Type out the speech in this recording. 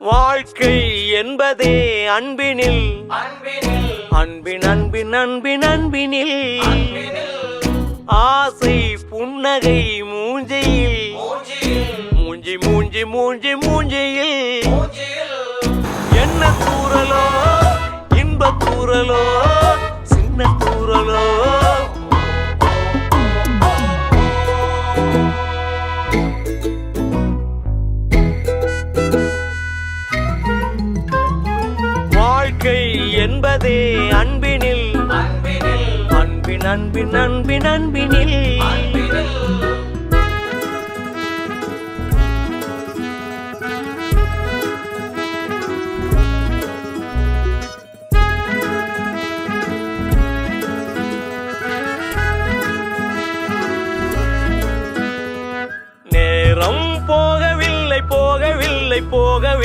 வாழ்க்கை என்பதே அன்பினில் அன்பின் அன்பின் அன்பின் அன்பினில் ஆசை புன்னகை மூஞ்சையில் மூஞ்சி மூஞ்சி மூஞ்சி மூஞ்சியில் என்ன தூரலோ இன்ப தூரலோ சின்ன தூரலோ வாழ்க்கை என்பதே அன்பினில் அன்பின் அன்பின் அன்பின் அன்பினில் நேரம் போகவில்லை போகவில்லை போகவில்லை